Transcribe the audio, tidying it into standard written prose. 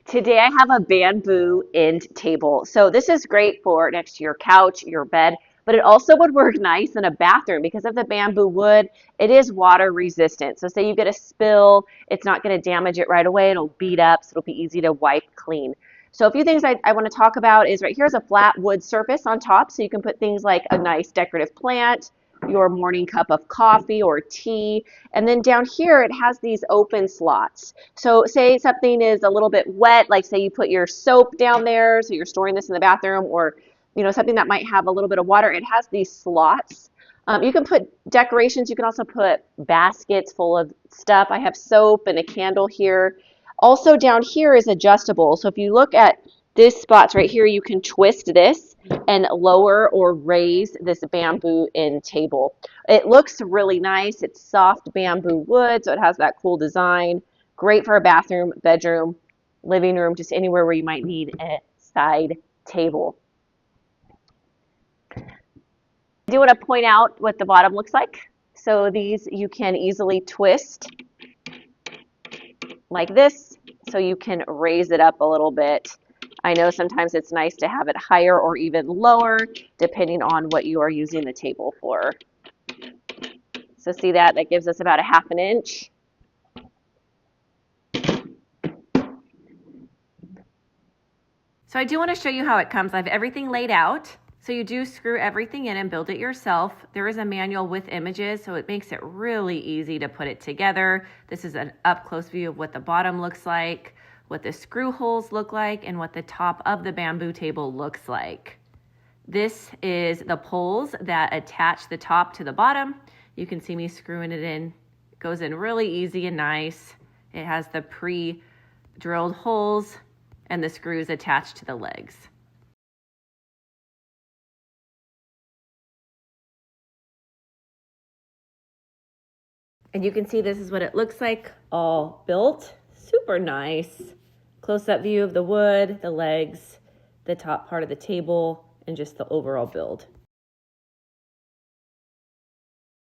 Today I have a bamboo end table. So this is great for next to your couch, your bed, but it also would work nice in a bathroom because of the bamboo wood. It is water resistant. So say you get a spill, it's not going to damage it right away. It'll beat up, so it'll be easy to wipe clean. So a few things I want to talk about is right here's a flat wood surface on top. So you can put things like a nice decorative plant, your morning cup of coffee or tea. And then down here, it has these open slots. So say something is a little bit wet, like say you put your soap down there, so you're storing this in the bathroom, or something that might have a little bit of water. It has these slots. You can put decorations. You can also put baskets full of stuff. I have soap and a candle here. Also down here is adjustable. So if you look at this spots right here, you can twist this and lower or raise this bamboo end table. It looks really nice. It's soft bamboo wood, so it has that cool design. Great for a bathroom, bedroom, living room, just anywhere where you might need a side table. I do want to point out what the bottom looks like. So these you can easily twist like this, so you can raise it up a little bit. I know sometimes it's nice to have it higher or even lower, depending on what you are using the table for. So see that? That gives us about a 1/2 inch. So I do want to show you how it comes. I have everything laid out. So you do screw everything in and build it yourself. There is a manual with images, so it makes it really easy to put it together. This is an up-close view of what the bottom looks like, what the screw holes look like, and what the top of the bamboo table looks like. This is the poles that attach the top to the bottom. You can see me screwing it in. It goes in really easy and nice. It has the pre-drilled holes and the screws attached to the legs. And you can see this is what it looks like all built. Super nice. Close-up view of the wood, the legs, the top part of the table, and just the overall build.